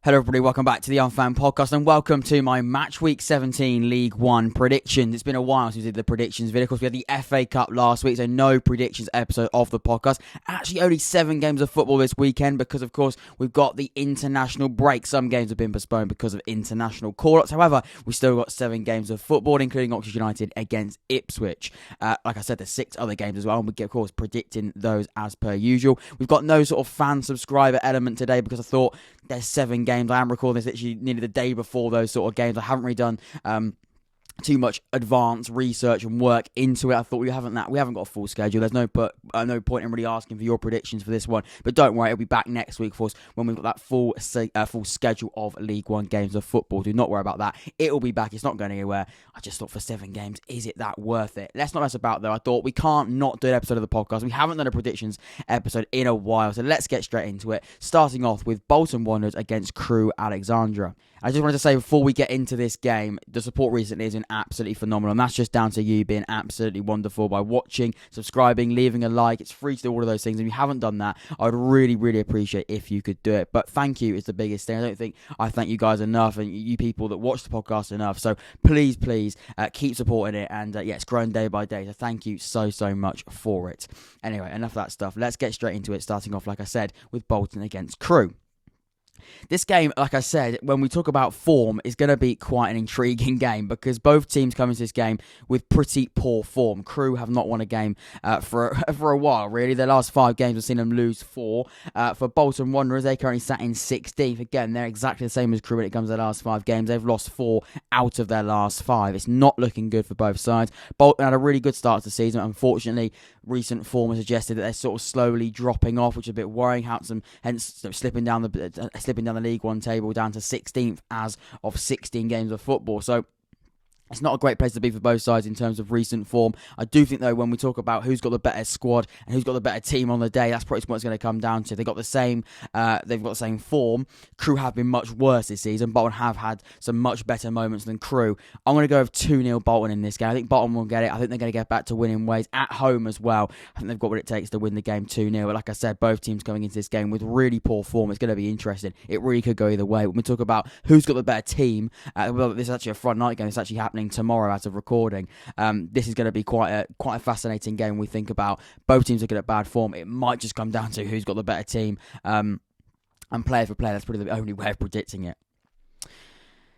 Hello everybody, welcome back to the Unfan Podcast and welcome to my Matchweek 17 League One predictions. It's been a while since we did the predictions video. Of course, we had the FA Cup last week, so no predictions episode of the podcast. Actually, only 7 games of football this weekend because, of course, we've got the international break. Some games have been postponed because of international call-ups. However, we've still got 7 games of football, including Oxford United against Ipswich. Like I said, there's 6 other games as well, and we're, of course, predicting those as per usual. We've got no sort of fan-subscriber element today because I thought there's 7 games. I am recording this literally nearly the day before those sort of games. I haven't really done too much advanced research and work into it. I thought we haven't got a full schedule. There's no point in really asking for your predictions for this one. But don't worry, it'll be back next week for us when we've got that full schedule of League One games of football. Do not worry about that. It'll be back. It's not going anywhere. I just thought for 7 games, is it that worth it? Let's not mess about though. I thought we can't not do an episode of the podcast. We haven't done a predictions episode in a while, so let's get straight into it. Starting off with Bolton Wanderers against Crewe Alexandra. I just wanted to say before we get into this game, the support recently has been absolutely phenomenal. And that's just down to you being absolutely wonderful by watching, subscribing, leaving a like. It's free to do all of those things. If you haven't done that, I would really, really appreciate if you could do it. But thank you is the biggest thing. I don't think I thank you guys enough and you people that watch the podcast enough. So please keep supporting it. And it's grown day by day. So thank you so much for it. Anyway, enough of that stuff. Let's get straight into it. Starting off, like I said, with Bolton against Crewe. This game, like I said, when we talk about form, is going to be quite an intriguing game because both teams come into this game with pretty poor form. Crewe have not won a game for a while, really. Their last 5 games, we've seen them lose 4. For Bolton Wanderers, they currently sat in 16th. Again, they're exactly the same as Crewe when it comes to their last 5 games. They've lost 4 out of their last 5. It's not looking good for both sides. Bolton had a really good start to the season. Unfortunately, recent form has suggested that they're sort of slowly dropping off, which is a bit worrying. Hence slipping down the League One table down to 16th as of 16 games of football. So it's not a great place to be for both sides in terms of recent form. I do think, though, when we talk about who's got the better squad and who's got the better team on the day, that's probably what it's going to come down to. They've got the same form. Crewe have been much worse this season. Bolton have had some much better moments than Crewe. I'm going to go with 2-0 Bolton in this game. I think Bolton will get it. I think they're going to get back to winning ways at home as well. I think they've got what it takes to win the game 2-0. But like I said, both teams coming into this game with really poor form. It's going to be interesting. It really could go either way. When we talk about who's got the better team, this is actually a Friday night game. It's actually happening tomorrow as of recording. This is going to be quite a fascinating game when we think about both teams looking at bad form. It might just come down to who's got the better team, and player for player. That's probably the only way of predicting it.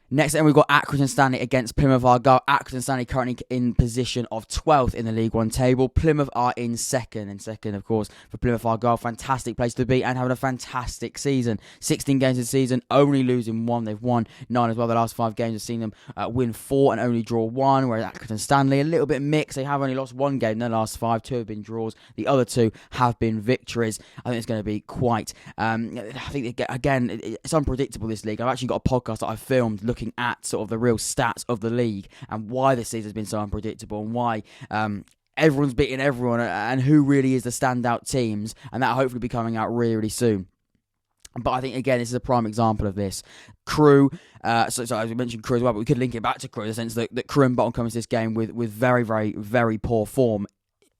Next, then we've got Accrington and Stanley against Plymouth Argyle. Accrington and Stanley currently in position of 12th in the League One table. Plymouth are in second. And second, of course, for Plymouth Argyle. Fantastic place to be and having a fantastic season. 16 games this season, only losing 1. They've won 9 as well. The last 5 games have seen them win 4 and only draw 1. Whereas Accrington and Stanley, a little bit mixed. They have only lost 1 game in their last 5. 2 have been draws. The other 2 have been victories. I think it's going to be quite... I think, again, it's unpredictable, this league. I've actually got a podcast that I filmed looking at sort of the real stats of the league and why this season has been so unpredictable and why everyone's beating everyone and who really is the standout teams, and that'll hopefully be coming out really, really soon. But I think, again, this is a prime example of this. Crewe, so as we mentioned Crewe as well, but we could link it back to Crewe in the sense that Crewe and Bolton come into this game with very, very, very poor form.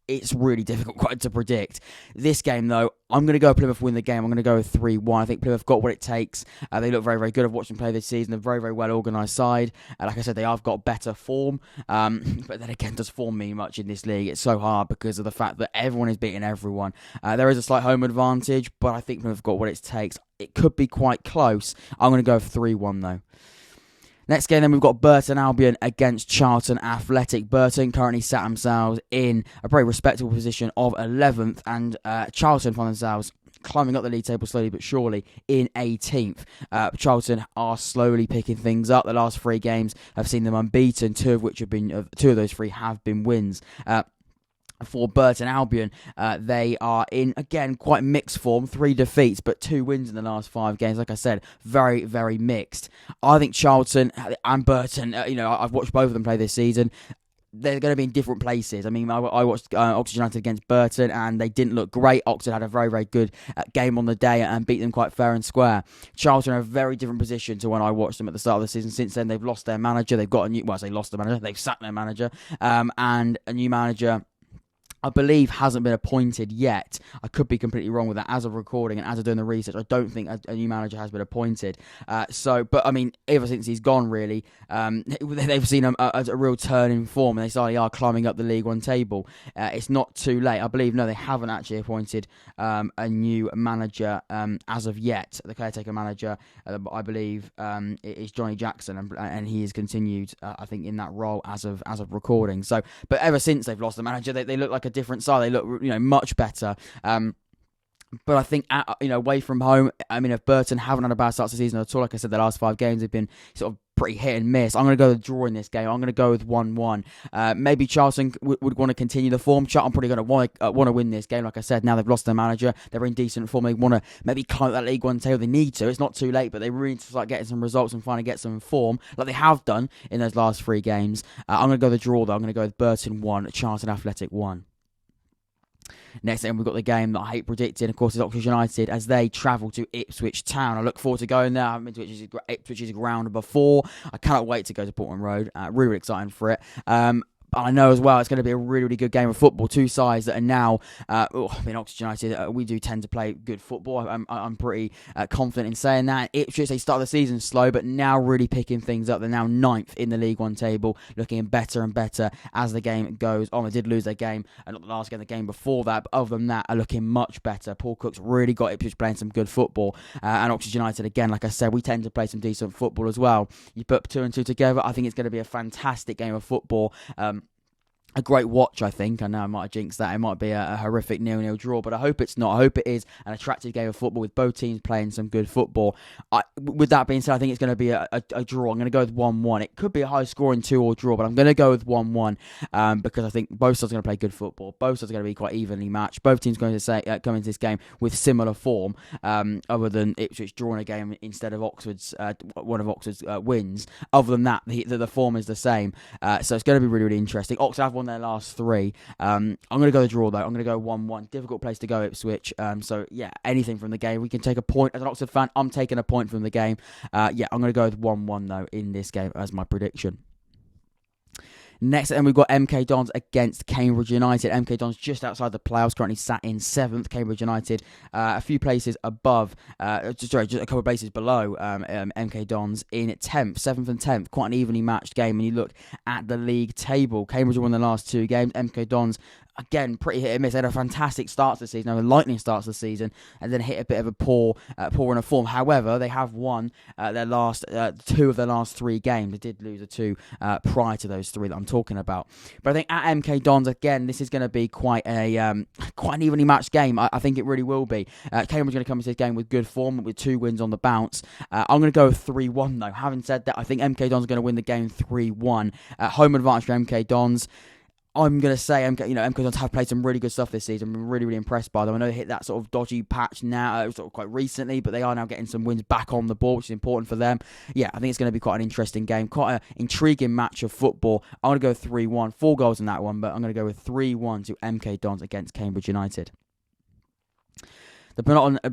It's really difficult quite to predict. This game, though, I'm going to go Plymouth win the game. I'm going to go with 3-1. I think Plymouth got what it takes. They look very, very good. I've watched them play this season. They're a very, very well-organised side. Like I said, they have got better form. But then again, does form mean much in this league? It's so hard because of the fact that everyone is beating everyone. There is a slight home advantage, but I think Plymouth got what it takes. It could be quite close. I'm going to go 3-1, though. Next game, then we've got Burton Albion against Charlton Athletic. Burton currently sat themselves in a very respectable position of 11th, and Charlton find themselves climbing up the league table slowly but surely in 18th. Charlton are slowly picking things up. The last 3 games have seen them unbeaten, 2 of those 3 have been wins. For Burton Albion, they are in, again, quite mixed form. 3 defeats, but 2 wins in the last 5 games. Like I said, very, very mixed. I think Charlton and Burton, I've watched both of them play this season. They're going to be in different places. I mean, I watched Oxford United against Burton, and they didn't look great. Oxford had a very, very good game on the day and beat them quite fair and square. Charlton are in a very different position to when I watched them at the start of the season. Since then, they've lost their manager. They've got a new... Well, I say lost the manager. They've sacked their manager. And a new manager... I believe hasn't been appointed yet. I could be completely wrong with that. As of recording and as of doing the research, I don't think a new manager has been appointed. But I mean, ever since he's gone, really, they've seen a real turn in form, and they suddenly are climbing up the League One table. It's not too late. I believe, no, they haven't actually appointed a new manager as of yet. The caretaker manager, I believe, is Johnny Jackson, and he has continued, I think, in that role as of recording. So, but ever since they've lost the manager, they look like a different side. They look, much better. But I think, away from home, I mean, if Burton haven't had a bad start to the season at all, like I said, the last 5 games have been sort of pretty hit and miss. I'm going to go with a draw in this game. I'm going to go with 1-1. Maybe Charlton would want to continue the form. Charlton probably going to want to win this game. Like I said, now they've lost their manager. They're in decent form. They want to maybe climb that League One table. They need to. It's not too late, but they really need to start getting some results and finally get some form, like they have done in those last 3 games. I'm going to go with the draw, though. I'm going to go with Burton 1, Charlton Athletic 1. Next game, we've got the game that I hate predicting, of course, is Oxford United as they travel to Ipswich Town. I look forward to going there. I haven't been to Ipswich's ground before. I cannot wait to go to Portman Road. Really excited for it. I know as well it's going to be a really, really good game of football. 2 sides that are now, Oxford United, we do tend to play good football. I'm pretty confident in saying that. Ipswich, they started the season slow, but now really picking things up. They're now 9th in the League One table, looking better and better as the game goes on. They did lose their game, not the last game, the game before that, but other than that, are looking much better. Paul Cook's really got Ipswich playing some good football, and Oxford United, again, like I said, we tend to play some decent football as well. You put 2 and 2 together, I think it's going to be a fantastic game of football. A great watch, I think. I know I might have jinxed that. It might be a horrific 0-0 draw, but I hope it's not. I hope it is an attractive game of football with both teams playing some good football. With that being said, I think it's going to be a draw. I'm going to go with 1-1. It could be a high-scoring 2-2 draw, but I'm going to go with 1-1 because I think both sides are going to play good football. Both sides are going to be quite evenly matched. Both teams are going to come into this game with similar form, other than Ipswich drawing a game instead of one of Oxford's wins. Other than that, the form is the same. So it's going to be really, really interesting. Oxford have won their last 3. I'm going to go the draw, though. I'm going to go 1-1. Difficult place to go, Ipswich. So, yeah, anything from the game. We can take a point. As an Oxford fan, I'm taking a point from the game. I'm going to go with 1-1, though, in this game as my prediction. Next, and we've got MK Dons against Cambridge United. MK Dons just outside the playoffs, currently sat in 7th. Cambridge United a few places above, just a couple of places below MK Dons in 10th, 7th and 10th. Quite an evenly matched game when you look at the league table. Cambridge have won the last 2 games. MK Dons, again, pretty hit and miss. They had a fantastic start to the season, a lightning start to the season, and then hit a bit of a poor run of form. However, they have won their last 2 of their last 3 games. They did lose the 2 prior to those 3 that I'm talking about. But I think at MK Dons, again, this is going to be quite an evenly matched game. I think it really will be. Cambridge are going to come into this game with good form, with 2 wins on the bounce. I'm going to go with 3-1, though. Having said that, I think MK Dons are going to win the game 3-1. Home advantage for MK Dons. I'm going to say MK Dons have played some really good stuff this season. I'm really, really impressed by them. I know they hit that sort of dodgy patch now, sort of quite recently, but they are now getting some wins back on the board, which is important for them. Yeah, I think it's going to be quite an interesting game, quite an intriguing match of football. I'm going to go 3-1, 4 goals in that one, but I'm going to go with 3-1 to MK Dons against Cambridge United. The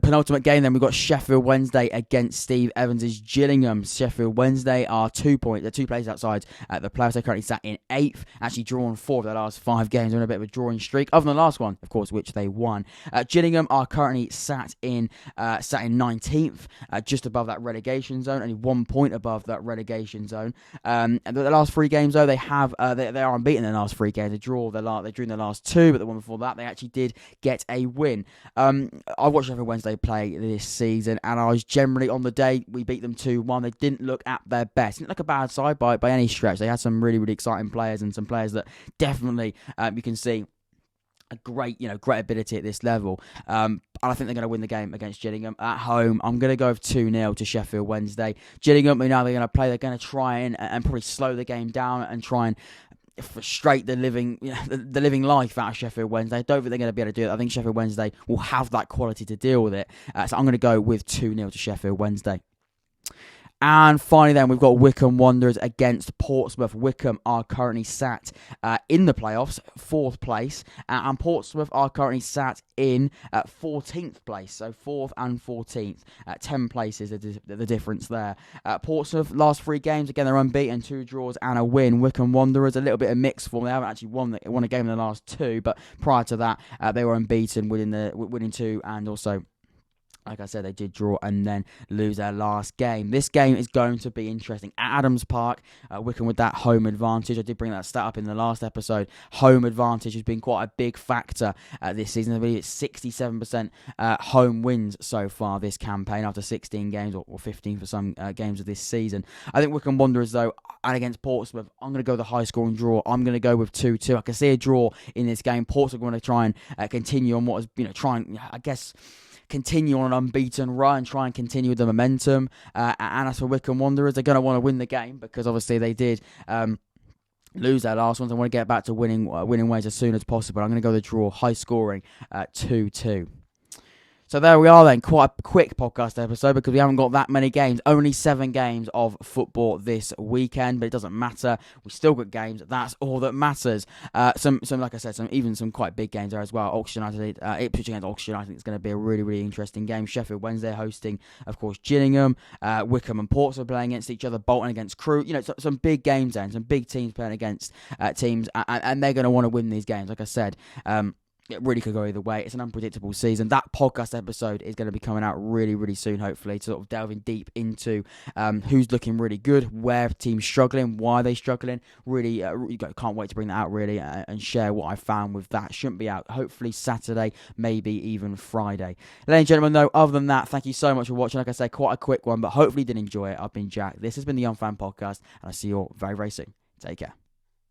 penultimate game, then, we've got Sheffield Wednesday against Steve Evans' Gillingham. Sheffield Wednesday are 2 points. They're 2 places outside the playoffs. They currently sat in 8th, actually drawn 4 of their last 5 games. They're on a bit of a drawing streak, other than the last one, of course, which they won. Gillingham are currently sat in 19th, just above that relegation zone, only 1 point above that relegation zone. And the last 3 games, though, they are unbeaten in their last 3 games. They drew their last 2, but the one before that, they actually did get a win. I watched Sheffield Wednesday play this season, and I was generally, on the day, we beat them 2-1. They didn't look at their best. Didn't look a bad side by any stretch. They had some really, really exciting players, and some players that definitely you can see a great ability at this level. And I think they're going to win the game against Gillingham at home. I'm going to go with 2-0 to Sheffield Wednesday. Gillingham, they're going to play. They're going to try and probably slow the game down and try and frustrate the living life out of Sheffield Wednesday. I don't think they're going to be able to do it. I think Sheffield Wednesday will have that quality to deal with it. So I'm going to go with 2-0 to Sheffield Wednesday. And finally then, we've got Wycombe Wanderers against Portsmouth. Wycombe are currently sat in the playoffs, 4th place, and Portsmouth are currently sat in 14th place, so 4th and 14th, 10 places, the difference there. Portsmouth, last 3 games, again they're unbeaten, 2 draws and a win. Wycombe Wanderers, a little bit of mixed form, they haven't actually won a game in the last 2, but prior to that, they were unbeaten, winning 2, and also, like I said, they did draw and then lose their last game. This game is going to be interesting. At Adams Park, Wycombe with that home advantage. I did bring that stat up in the last episode. Home advantage has been quite a big factor this season. I believe it's 67% home wins so far this campaign after 16 games or 15 for some games of this season. I think Wycombe Wanderers, though, and against Portsmouth, I'm going to go with the high scoring draw. I'm going to go with 2-2. I can see a draw in this game. Portsmouth are going to try and continue on what is, continue on an unbeaten run, try and continue with the momentum. And as for Wycombe Wanderers, they're going to want to win the game because obviously they did lose their last ones. I want to get back to winning ways as soon as possible. I'm going to go the draw, high scoring, 2-2. So there we are then, quite a quick podcast episode because we haven't got that many games. Only 7 games of football this weekend, but it doesn't matter. We still got games. That's all that matters. Some like I said, some quite big games there as well. Ipswich against Oxford United, I think it's going to be a really, really interesting game. Sheffield Wednesday hosting, of course, Gillingham. Wycombe and Portsmouth playing against each other. Bolton against Crewe. Some big games there, and some big teams playing against teams, and they're going to want to win these games. Like I said, it really could go either way. It's an unpredictable season. That podcast episode is going to be coming out really, really soon, hopefully, to sort of delving deep into who's looking really good, where teams struggling, why they're struggling. Really, can't wait to bring that out, really, and share what I found with that. Shouldn't be out, hopefully, Saturday, maybe even Friday. Ladies and gentlemen, though, other than that, thank you so much for watching. Like I said, quite a quick one, but hopefully you did enjoy it. I've been Jack. This has been the Young Fan Podcast, and I'll see you all very, very soon. Take care.